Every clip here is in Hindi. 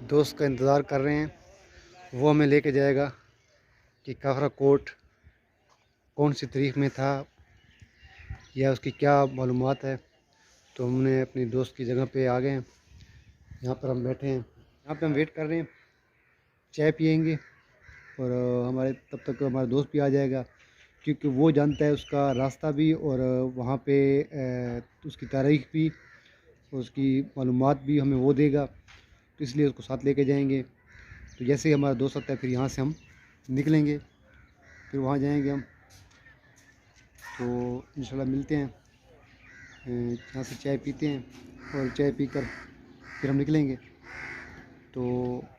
दोस्त का इंतज़ार कर रहे हैं, वो हमें लेके जाएगा कि काफरा कोट कौन सी तारीख में था या उसकी क्या मालूमात है। तो हमने अपनी दोस्त की जगह पे आ गए हैं, यहाँ पर हम बैठे हैं, यहाँ पे हम वेट कर रहे हैं, चाय पियेंगे और हमारे तब तक हमारा दोस्त भी आ जाएगा, क्योंकि वो जानता है उसका रास्ता भी और वहाँ पे उसकी तारीख भी, उसकी मालूमात भी हमें वो देगा, तो इसलिए उसको साथ लेके जाएंगे। तो जैसे ही हमारा दोस्त आता है फिर यहाँ से हम निकलेंगे, फिर वहाँ जाएंगे हम। तो इंशाल्लाह मिलते हैं, यहाँ से चाय पीते हैं और चाय पीकर फिर हम निकलेंगे। तो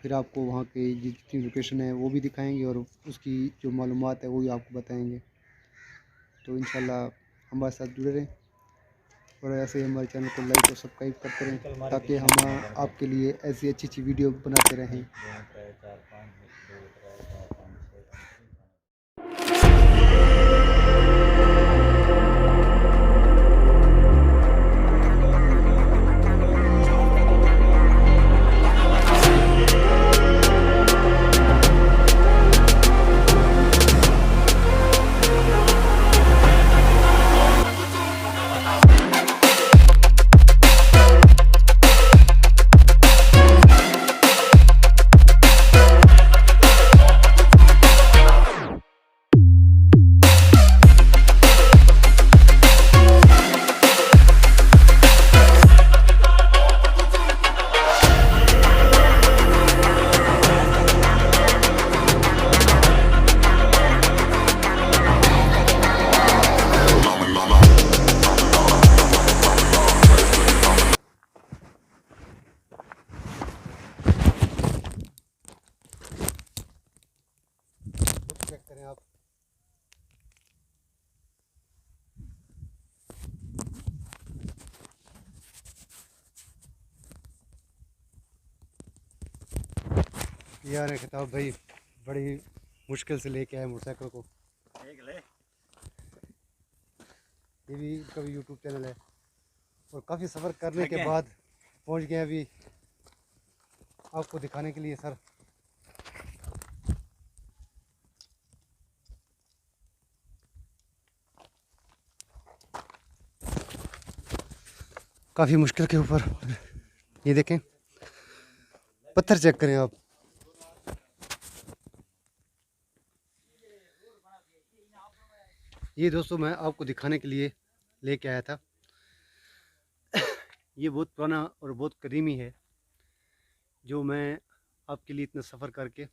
फिर आपको वहाँ की जितनी लोकेशन है वो भी दिखाएंगे और उसकी जो मालूमात है वो भी आपको बताएंगे। तो इंशाल्लाह हमारे साथ जुड़े रहें और ऐसे ही हमारे चैनल को लाइक और सब्सक्राइब करते रहें, ताकि हम आपके लिए ऐसी अच्छी अच्छी वीडियो बनाते रहें। चेक करें आप, यार खिताब भाई बड़ी मुश्किल से लेके आए मोटरसाइकिल को। ये भी कभी यूट्यूब चैनल है और काफ़ी सफ़र करने के बाद पहुंच गए अभी आपको दिखाने के लिए। सर काफ़ी मुश्किल के ऊपर, ये देखें पत्थर चेक करें आप। ये दोस्तों मैं आपको दिखाने के लिए लेके आया था। ये बहुत पुराना और बहुत कदीमी है, जो मैं आपके लिए इतना सफ़र करके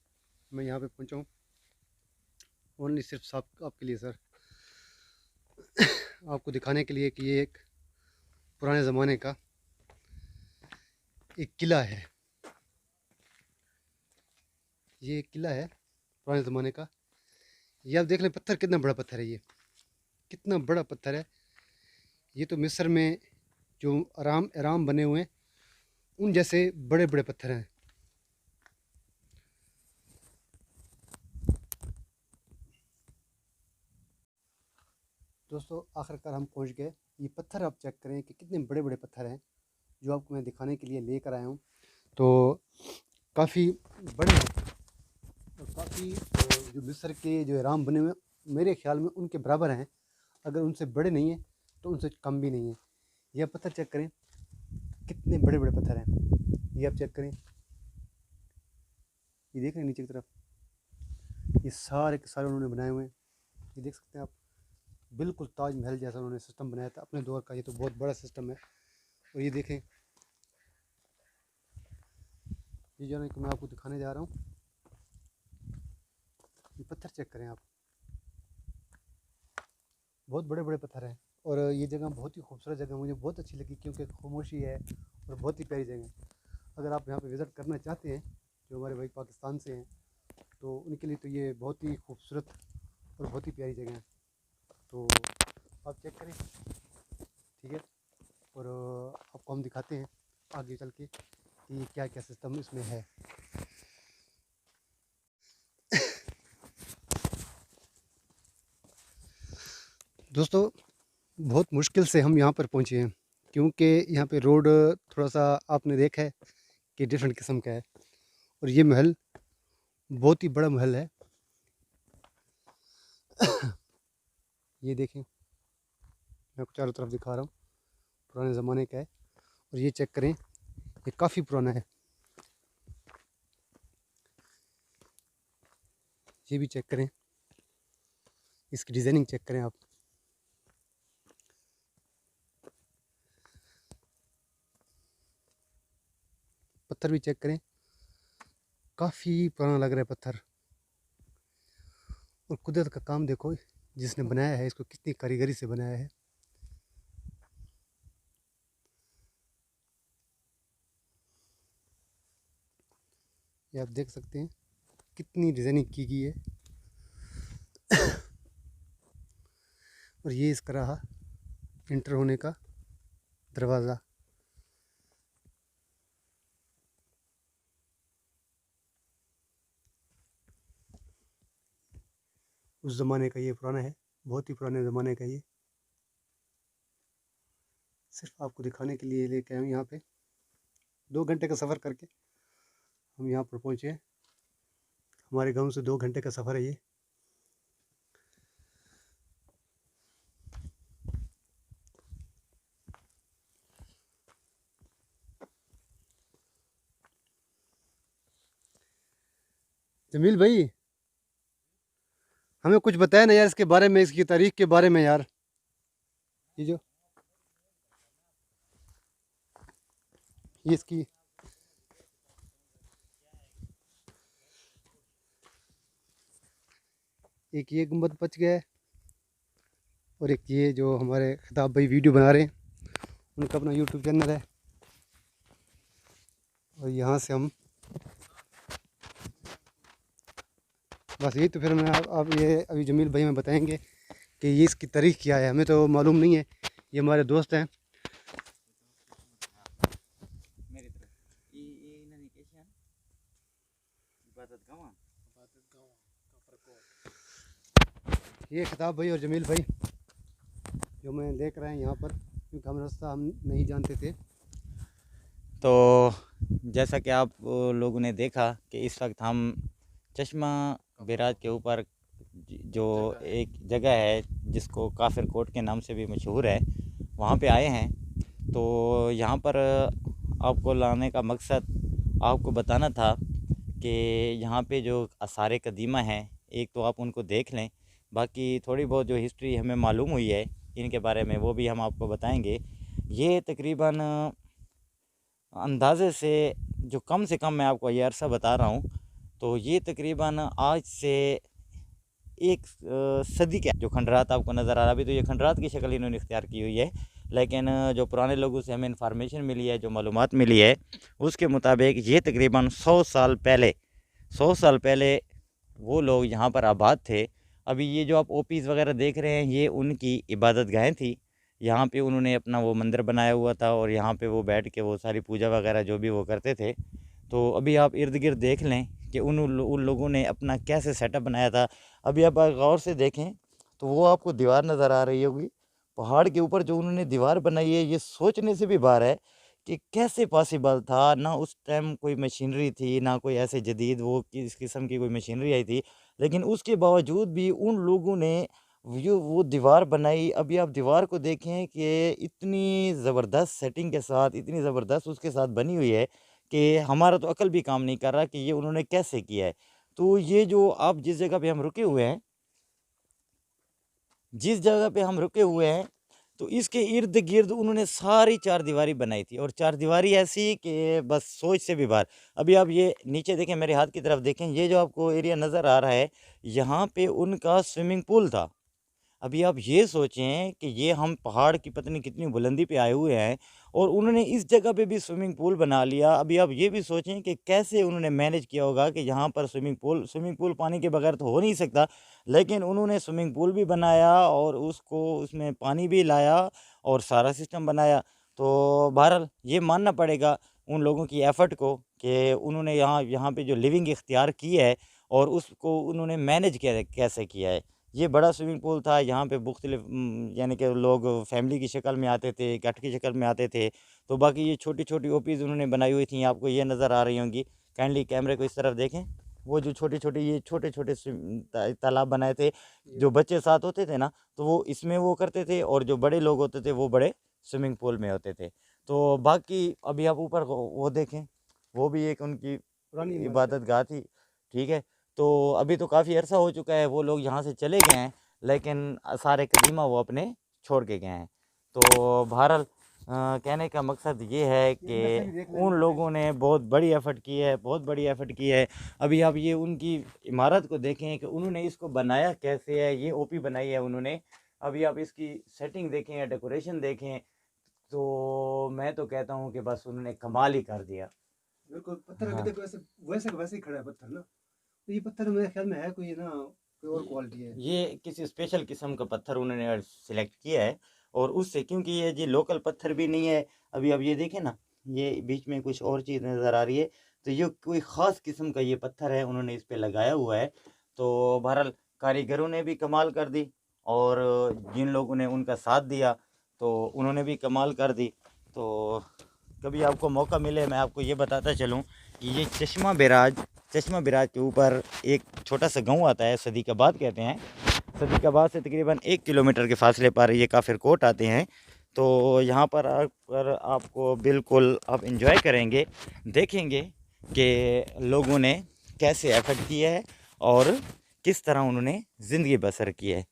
मैं यहाँ पे पहुँचा हूँ ओनली सिर्फ आपके लिए सर, आपको दिखाने के लिए कि ये एक पुराने ज़माने का एक किला है। ये एक किला है पुराने ज़माने का। ये आप देख लें पत्थर कितना बड़ा पत्थर है, ये कितना बड़ा पत्थर है। ये तो मिस्र में जो आराम बने हुए हैं उन जैसे बड़े बड़े पत्थर हैं। दोस्तों आखिरकार हम पहुंच गए। ये पत्थर आप चेक करें कि कितने बड़े बड़े पत्थर हैं जो आपको मैं दिखाने के लिए लेकर आया हूँ। तो काफ़ी बड़े हैं और काफ़ी जो मिस्र के जो आराम बने हुए हैं मेरे ख्याल में उनके बराबर हैं, अगर उनसे बड़े नहीं हैं तो उनसे कम भी नहीं है। यह पत्थर चेक करें कितने बड़े बड़े पत्थर हैं, ये आप चेक करें। ये देख रहे हैं नीचे की तरफ, ये सारे के सारे उन्होंने बनाए हुए हैं। ये देख सकते हैं आप, बिल्कुल ताजमहल जैसा उन्होंने सिस्टम बनाया था अपने दौर का। ये तो बहुत बड़ा सिस्टम है। और ये देखें, ये जो है कि मैं आपको दिखाने जा रहा हूँ, ये पत्थर चेक करें आप, बहुत बड़े बड़े पत्थर हैं। और ये जगह बहुत ही खूबसूरत जगह मुझे बहुत अच्छी लगी, क्योंकि खामोशी है और बहुत ही प्यारी जगह है। अगर आप यहाँ पे विज़िट करना चाहते हैं, जो हमारे भाई पाकिस्तान से हैं, तो उनके लिए तो ये बहुत ही खूबसूरत और बहुत ही प्यारी जगह है। तो आप चेक करें, ठीक है। और आपको हम दिखाते हैं आगे चल के कि क्या क्या सिस्टम इसमें है। दोस्तों बहुत मुश्किल से हम यहाँ पर पहुँचे हैं, क्योंकि यहाँ पे रोड थोड़ा सा आपने देखा है कि डिफरेंट किस्म का है। और ये महल बहुत ही बड़ा महल है। ये देखें, मैं आपको चारों तरफ दिखा रहा हूँ, पुराने ज़माने का है। और ये चेक करें, ये काफ़ी पुराना है। ये भी चेक करें, इसकी डिज़ाइनिंग चेक करें आप। पत्थर भी चेक करें, काफ़ी पुराना लग रहा है पत्थर। और कुदरत का काम देखो, जिसने बनाया है इसको कितनी कारीगरी से बनाया है। ये आप देख सकते हैं कितनी डिज़ाइनिंग की गई है। और ये इसका रहा इंटर होने का दरवाज़ा। उस ज़माने का ये पुराना है, बहुत ही पुराने ज़माने का। ये सिर्फ आपको दिखाने के लिए लेके आए हूँ। यहाँ पे 2 घंटे का सफ़र करके हम यहाँ पर पहुँचे हैं। हमारे गांव से 2 घंटे का सफ़र है ये। जमील भाई, हमें कुछ बताया ना यार इसके बारे में, इसकी तारीख के बारे में यार। ये जो ये इसकी एक ये गुंबद बच गया है, और एक ये जो हमारे खिताब भाई वीडियो बना रहे हैं, उनका अपना यूट्यूब चैनल है। और यहाँ से हम बस यही तो फिर मैं आप ये अभी जमील भाई हमें बताएंगे कि ये इसकी तारीख क्या है। हमें तो मालूम नहीं है, ये हमारे दोस्त हैं। ये खिताब भाई और जमील भाई जो मैं देख रहे हैं यहाँ पर, क्योंकि हम रास्ता हम नहीं जानते थे। तो जैसा कि आप लोगों ने देखा कि इस वक्त हम चश्मा बैराज के ऊपर जो एक जगह है जिसको काफिर कोट के नाम से भी मशहूर है, वहाँ पे आए हैं। तो यहाँ पर आपको लाने का मकसद आपको बताना था कि यहाँ पे जो आसार कदीमा हैं, एक तो आप उनको देख लें, बाकी थोड़ी बहुत जो हिस्ट्री हमें मालूम हुई है इनके बारे में वो भी हम आपको बताएंगे। ये तकरीबन अंदाज़े से कम मैं आपको ये अरसा बता रहा हूँ, तो ये तकरीबन आज से एक सदी के जो खंडरात आपको नज़र आ रहा है। अभी तो ये खंडरात की शक्ल इन्होंने इख्तियार की हुई है, लेकिन जो पुराने लोगों से हमें इंफॉर्मेशन मिली है, जो मालूमात मिली है, उसके मुताबिक ये तकरीबन 100 साल पहले वो लोग यहाँ पर आबाद थे। अभी ये जो आप ओपीज़ वगैरह देख रहे हैं, ये उनकी इबादत गाहें थी। यहाँ पे उन्होंने अपना वो मंदिर बनाया हुआ था और यहाँ पे वो बैठ के वो सारी पूजा वगैरह जो भी वो करते थे। तो अभी आप इर्द गिर्द देख लें कि उन लोगों ने अपना कैसे सेटअप बनाया था। अभी आप गौर से देखें तो वो आपको दीवार नज़र आ रही होगी, पहाड़ के ऊपर जो उन्होंने दीवार बनाई है, ये सोचने से भी बाहर है कि कैसे पॉसिबल था। ना उस टाइम कोई मशीनरी थी, ना कोई ऐसे जदीद वो किस किस्म की कोई मशीनरी आई थी, लेकिन उसके बावजूद भी उन लोगों ने वो दीवार बनाई। अभी आप दीवार को देखें कि इतनी ज़बरदस्त सेटिंग के साथ, इतनी ज़बरदस्त उसके साथ बनी हुई है कि हमारा तो अकल भी काम नहीं कर रहा कि ये उन्होंने कैसे किया है। तो ये जो आप जिस जगह पे हम रुके हुए हैं, जिस जगह पे हम रुके हुए हैं, तो इसके इर्द गिर्द उन्होंने सारी चारदीवारी बनाई थी, और चारदीवारी ऐसी कि बस सोच से भी बाहर। अभी आप ये नीचे देखें, मेरे हाथ की तरफ देखें, ये जो आपको एरिया नज़र आ रहा है, यहाँ पे उनका स्विमिंग पूल था। अभी आप ये सोचें कि ये हम पहाड़ की पता नहीं कितनी बुलंदी पे आए हुए हैं और उन्होंने इस जगह पे भी स्विमिंग पूल बना लिया। अभी आप ये भी सोचें कि कैसे उन्होंने मैनेज किया होगा कि यहाँ पर स्विमिंग पूल पानी के बगैर तो हो नहीं सकता, लेकिन उन्होंने स्विमिंग पूल भी बनाया और उसको उसमें पानी भी लाया और सारा सिस्टम बनाया। तो बहरहाल ये मानना पड़ेगा उन लोगों की एफ़र्ट को कि उन्होंने यहाँ यहाँ पे जो लिविंग इख्तियार की है और उसको उन्होंने मैनेज कैसे किया है। ये बड़ा स्विमिंग पूल था, यहाँ पे मुख्तलिफ यानी कि लोग फैमिली की शक्ल में आते थे, इकट्ठ की शक्ल में आते थे। तो बाकी ये छोटी-छोटी ओपीज़ उन्होंने बनाई हुई थी, आपको ये नज़र आ रही होंगी। काइंडली कैमरे को इस तरफ देखें। वो जो छोटे छोटे ये छोटे छोटे तालाब बनाए थे, जो बच्चे साथ होते थे ना, तो वो इसमें वो करते थे, और जो बड़े लोग होते थे वो बड़े स्विमिंग पूल में होते थे। तो बाकी अभी आप ऊपर वो देखें, वो भी एक उनकी पुरानी इबादत गाह थी। ठीक है, तो अभी तो काफ़ी अरसा हो चुका है, वो लोग यहाँ से चले गए हैं, लेकिन सारे कदीमा वो अपने छोड़ के गए हैं। तो बहरहाल कहने का मकसद ये है कि उन लोगों ने बहुत बड़ी एफ़र्ट की है, बहुत बड़ी एफ़र्ट की है। अभी आप ये उनकी इमारत को देखें कि उन्होंने इसको बनाया कैसे है। ये ओपी बनाई है उन्होंने। अभी आप इसकी सेटिंग देखें या डेकोरेशन देखें, तो मैं तो कहता हूँ कि बस उन्होंने कमाल ही कर दिया। बिल्कुल, पत्थर हाँ। अभी देखो वैसे वैसे का वैसे ही खड़ा है पत्थर ना। तो ये पत्थर मेरे ख्याल में है कोई ना, कोई और क्वालिटी है। ये किसी स्पेशल किस्म का पत्थर उन्होंने सिलेक्ट किया है, और उससे, क्योंकि ये जी लोकल पत्थर भी नहीं है। अभी अब ये देखें ना, ये बीच में कुछ और चीज़ नज़र आ रही है, तो ये कोई ख़ास किस्म का ये पत्थर है, उन्होंने इस पे लगाया हुआ है। तो बहरहाल कारीगरों ने भी कमाल कर दी, और जिन लोगों ने उनका साथ दिया तो उन्होंने भी कमाल कर दी। तो कभी आपको मौका मिले, मैं आपको ये बताता चलूँ कि ये चश्मा बिराज के ऊपर एक छोटा सा गांव आता है, सदीकाबाद कहते हैं। सदीकाबाद से तकरीबन 1 किलोमीटर के फासले पर ये काफिर कोट आते हैं। तो यहाँ पर आकर आपको बिल्कुल आप इंजॉय करेंगे, देखेंगे कि लोगों ने कैसे एफर्ट किया है और किस तरह उन्होंने ज़िंदगी बसर की है।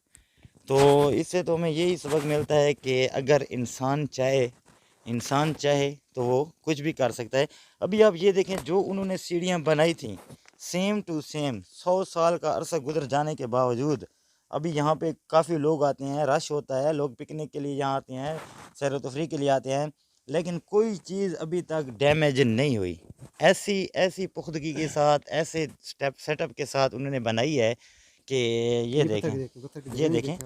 तो इससे तो हमें यही सबक मिलता है कि अगर इंसान चाहे तो वो कुछ भी कर सकता है। अभी आप ये देखें, जो उन्होंने सीढ़ियाँ बनाई थी, सेम टू सेम 100 साल का अरसा गुजर जाने के बावजूद अभी यहाँ पे काफ़ी लोग आते हैं, रश होता है, लोग पिकनिक के लिए यहाँ आते हैं, सैर व तफरीह के लिए आते हैं, लेकिन कोई चीज़ अभी तक डैमेज नहीं हुई। ऐसी पुख्तगी के साथ, ऐसे सेटअप के साथ उन्होंने बनाई है कि ये देखें, ये देखें,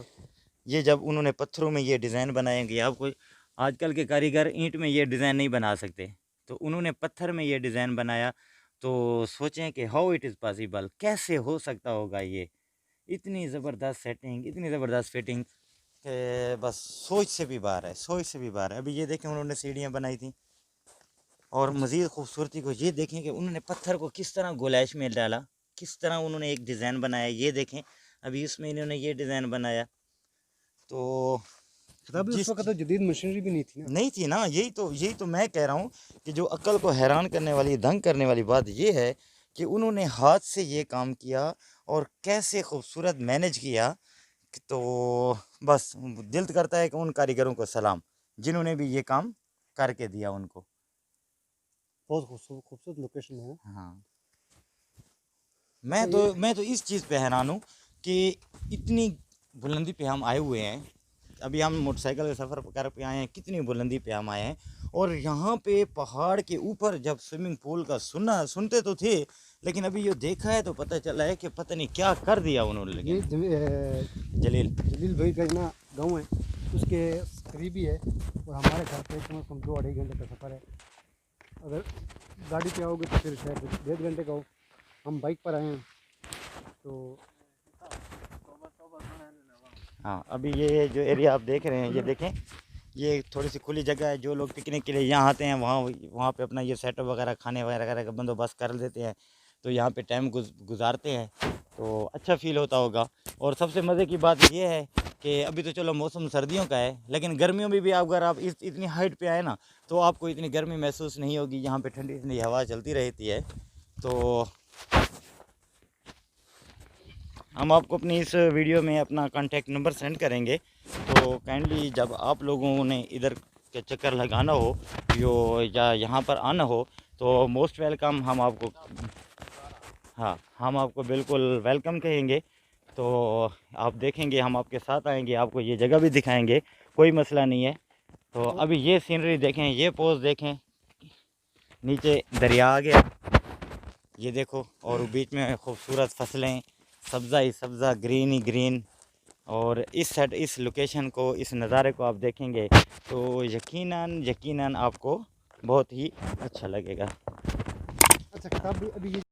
ये जब उन्होंने पत्थरों में ये डिज़ाइन बनाएंगे, आपको आजकल के कारीगर ईंट में ये डिज़ाइन नहीं बना सकते, तो उन्होंने पत्थर में ये डिज़ाइन बनाया। तो सोचें कि हाउ इट इज़ पॉसिबल, कैसे हो सकता होगा ये, इतनी ज़बरदस्त सेटिंग, इतनी ज़बरदस्त फिटिंग, कि बस सोच से भी बाहर है, सोच से भी बाहर है। अभी ये देखें, उन्होंने सीढ़ियाँ बनाई थी, और मज़ीद खूबसूरती को ये देखें कि उन्होंने पत्थर को किस तरह गोलैश में डाला, किस तरह उन्होंने एक डिज़ाइन बनाया, ये देखें। अभी इसमें इन्होंने ये डिज़ाइन बनाया। तो तब उस वक्त तो जदीद मशीनरी भी नहीं थी ना। यही तो मैं कह रहा हूँ कि जो अक्ल को हैरान करने वाली, दंग करने वाली बात ये है कि उन्होंने हाथ से ये काम किया और कैसे खूबसूरत मैनेज किया। तो बस दिल करता है कि उन कारीगरों को सलाम, जिन्होंने भी ये काम करके दिया उनको। बहुत खूबसूरत लोकेशन है। हाँ, मैं तो इस चीज़ पे हैरान हूँ कि इतनी बुलंदी पे हम आए हुए हैं। अभी हम मोटरसाइकिल का सफ़र कर पे आए हैं, कितनी बुलंदी पे हम आए हैं, और यहाँ पे पहाड़ के ऊपर जब स्विमिंग पूल का सुनते तो थे, लेकिन अभी ये देखा है तो पता चला है कि पता नहीं क्या कर दिया उन्होंने। ये जलील भाई का ना गाँव है, उसके करीबी है, और हमारे घर से कम से कम 2-2.5 घंटे का सफ़र है। अगर गाड़ी पे आओगे तो फिर शायद 1.5 घंटे का हो। हम बाइक पर आए हैं तो हाँ, अभी ये जो एरिया आप देख रहे हैं, ये देखें, ये थोड़ी सी खुली जगह है। जो लोग पिकनिक के लिए यहाँ आते हैं, वहाँ पे अपना ये सेटअप वगैरह, खाने वगैरह का बंदोबस्त कर देते हैं, तो यहाँ पे टाइम गुजारते हैं, तो अच्छा फील होता होगा। और सबसे मज़े की बात ये है कि अभी तो चलो मौसम सर्दियों का है, लेकिन गर्मियों में भी अगर आप इतनी हाइट पे आए ना, तो आपको इतनी गर्मी महसूस नहीं होगी। यहाँ पे ठंडी ठंडी हवा चलती रहती है। तो हम आपको अपनी इस वीडियो में अपना कॉन्टैक्ट नंबर सेंड करेंगे, तो काइंडली जब आप लोगों ने इधर के चक्कर लगाना हो या यहाँ पर आना हो, तो मोस्ट वेलकम हम आपको, हाँ, हम आपको बिल्कुल वेलकम कहेंगे। तो आप देखेंगे, हम आपके साथ आएंगे, आपको ये जगह भी दिखाएंगे, कोई मसला नहीं है। तो अभी ये सीनरी देखें, ये पोज देखें, नीचे दरिया आ गया, ये देखो, और बीच में खूबसूरत फसलें, सब्ज़ा ही सब्ज़ा, ग्रीन ही ग्रीन। और इस लोकेशन को, इस नज़ारे को आप देखेंगे तो यकीनन आपको बहुत ही अच्छा लगेगा। अच्छा, किताब भी अभी